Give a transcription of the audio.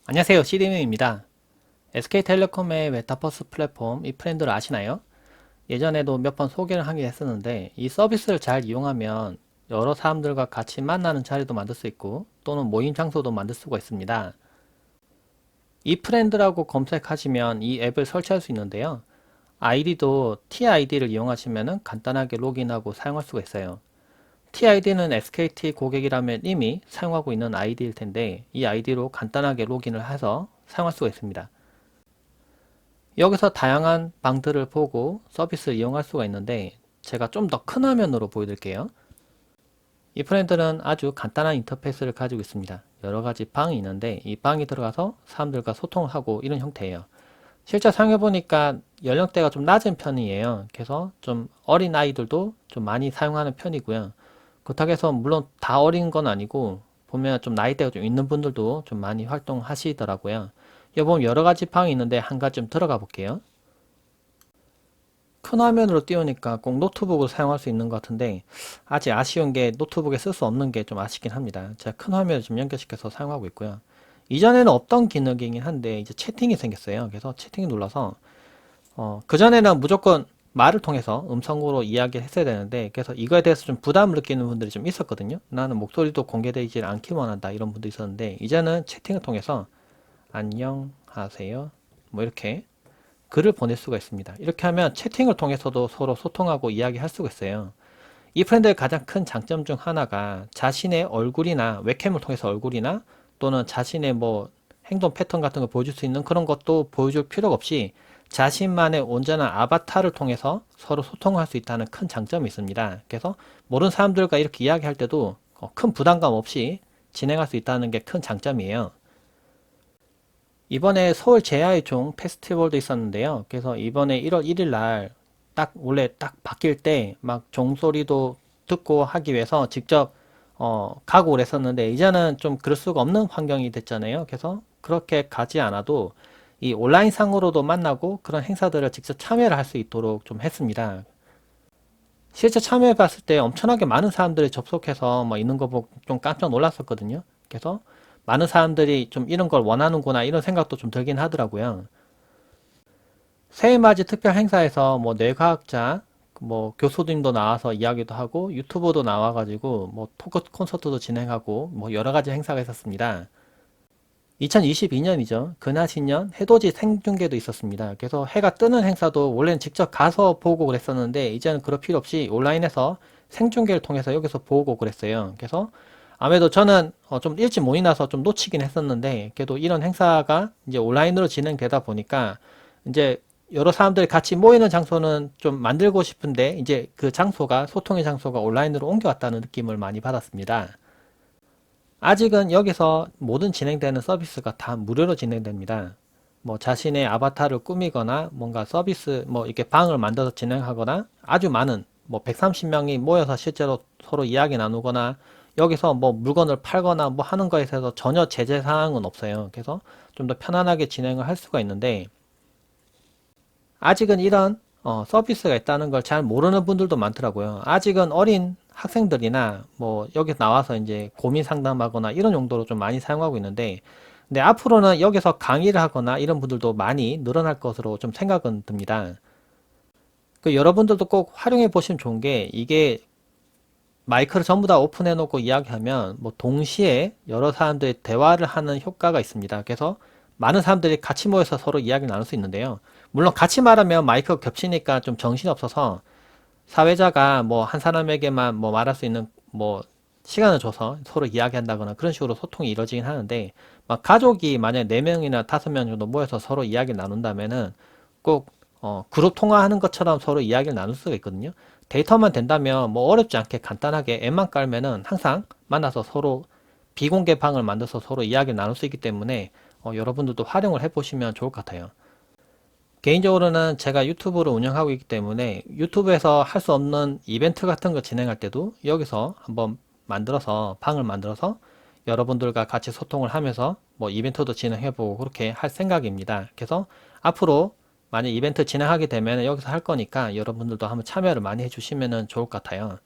안녕하세요. CDM입니다. SK텔레콤의 메타버스 플랫폼 이 프렌드를 아시나요? 예전에도 몇 번 소개를 하긴 했었는데 이 서비스를 잘 이용하면 여러 사람들과 같이 만나는 자리도 만들 수 있고 또는 모임 장소도 만들 수가 있습니다. 이 프렌드라고 검색하시면 이 앱을 설치할 수 있는데요. 아이디도 TID를 이용하시면 간단하게 로그인하고 사용할 수가 있어요. TID는 SKT 고객이라면 이미 사용하고 있는 아이디일 텐데 이 아이디로 간단하게 로그인을 해서 사용할 수가 있습니다. 여기서 다양한 방들을 보고 서비스를 이용할 수가 있는데 제가 좀 더 큰 화면으로 보여드릴게요. 이 프렌드는 아주 간단한 인터페이스를 가지고 있습니다. 여러 가지 방이 있는데 이 방에 들어가서 사람들과 소통을 하고 이런 형태예요. 실제 사용해보니까 연령대가 좀 낮은 편이에요. 그래서 좀 어린 아이들도 좀 많이 사용하는 편이고요. 그렇다고 해서 물론 다 어린 건 아니고 보면 좀 나이대가 좀 있는 분들도 좀 많이 활동하시더라고요. 여기 보면 여러 가지 방이 있는데 한 가지 좀 들어가 볼게요. 큰 화면으로 띄우니까 꼭 노트북을 사용할 수 있는 것 같은데 아직 아쉬운 게 노트북에 쓸 수 없는 게 좀 아쉽긴 합니다. 제가 큰 화면을 좀 연결시켜서 사용하고 있고요. 이전에는 없던 기능이긴 한데 이제 채팅이 생겼어요. 그래서 채팅을 눌러서 그전에는 무조건 말을 통해서 음성으로 이야기를 했어야 되는데 그래서 이거에 대해서 좀 부담을 느끼는 분들이 좀 있었거든요. 나는 목소리도 공개되지 않기 원한다 이런 분도 있었는데 이제는 채팅을 통해서 안녕하세요 뭐 이렇게 글을 보낼 수가 있습니다. 이렇게 하면 채팅을 통해서도 서로 소통하고 이야기할 수가 있어요. 이 프렌드의 가장 큰 장점 중 하나가 자신의 얼굴이나 웹캠을 통해서 얼굴이나 또는 자신의 뭐 행동 패턴 같은 걸 보여줄 수 있는 그런 것도 보여줄 필요가 없이 자신만의 온전한 아바타를 통해서 서로 소통할 수 있다는 큰 장점이 있습니다. 그래서 모르는 사람들과 이렇게 이야기할 때도 큰 부담감 없이 진행할 수 있다는 게 큰 장점이에요. 이번에 서울 제야의 종 페스티벌도 있었는데요. 그래서 이번에 1월 1일 날 딱 원래 딱 바뀔 때 막 종소리도 듣고 하기 위해서 직접 가고 그랬었는데 이제는 좀 그럴 수가 없는 환경이 됐잖아요. 그래서 그렇게 가지 않아도 이 온라인 상으로도 만나고 그런 행사들을 직접 참여를 할 수 있도록 좀 했습니다. 실제 참여해 봤을 때 엄청나게 많은 사람들이 접속해서 뭐 있는 거 보고 좀 깜짝 놀랐었거든요. 그래서 많은 사람들이 좀 이런 걸 원하는구나 이런 생각도 좀 들긴 하더라고요. 새해맞이 특별 행사에서 뭐 뇌과학자, 뭐 교수님도 나와서 이야기도 하고 유튜버도 나와가지고 뭐 토크 콘서트도 진행하고 뭐 여러 가지 행사가 있었습니다. 2022년이죠. 근하신년 해돋이 생중계도 있었습니다. 그래서 해가 뜨는 행사도 원래는 직접 가서 보고 그랬었는데 이제는 그럴 필요 없이 온라인에서 생중계를 통해서 여기서 보고 그랬어요. 그래서 아무래도 저는 좀 일찍 모이 나서 좀 놓치긴 했었는데 그래도 이런 행사가 이제 온라인으로 진행되다 보니까 이제 여러 사람들이 같이 모이는 장소는 좀 만들고 싶은데 이제 그 장소가 소통의 장소가 온라인으로 옮겨왔다는 느낌을 많이 받았습니다. 아직은 여기서 모든 진행되는 서비스가 다 무료로 진행됩니다. 뭐 자신의 아바타를 꾸미거나 뭔가 서비스 뭐 이렇게 방을 만들어서 진행하거나 아주 많은 뭐 130명이 모여서 실제로 서로 이야기 나누거나 여기서 뭐 물건을 팔거나 뭐 하는 거에 있어서 전혀 제재 사항은 없어요. 그래서 좀 더 편안하게 진행을 할 수가 있는데 아직은 이런 서비스가 있다는 걸 잘 모르는 분들도 많더라고요. 아직은 어린 학생들이나 뭐 여기 나와서 이제 고민 상담하거나 이런 용도로 좀 많이 사용하고 있는데 근데 앞으로는 여기서 강의를 하거나 이런 분들도 많이 늘어날 것으로 좀 생각은 듭니다. 그 여러분들도 꼭 활용해 보시면 좋은 게 이게 마이크를 전부 다 오픈해 놓고 이야기하면 뭐 동시에 여러 사람들이 대화를 하는 효과가 있습니다. 그래서 많은 사람들이 같이 모여서 서로 이야기를 나눌 수 있는데요. 물론 같이 말하면 마이크가 겹치니까 좀 정신이 없어서 사회자가 뭐 한 사람에게만 뭐 말할 수 있는 뭐 시간을 줘서 서로 이야기한다거나 그런 식으로 소통이 이루어지긴 하는데 막 가족이 만약에 4명이나 5명 정도 모여서 서로 이야기를 나눈다면은 꼭 그룹 통화하는 것처럼 서로 이야기를 나눌 수가 있거든요. 데이터만 된다면 뭐 어렵지 않게 간단하게 앱만 깔면은 항상 만나서 서로 비공개 방을 만들어서 서로 이야기를 나눌 수 있기 때문에 여러분들도 활용을 해보시면 좋을 것 같아요. 개인적으로는 제가 유튜브를 운영하고 있기 때문에 유튜브에서 할 수 없는 이벤트 같은 거 진행할 때도 여기서 한번 만들어서 방을 만들어서 여러분들과 같이 소통을 하면서 뭐 이벤트도 진행해보고 그렇게 할 생각입니다. 그래서 앞으로 만약 이벤트 진행하게 되면 여기서 할 거니까 여러분들도 한번 참여를 많이 해주시면 좋을 것 같아요.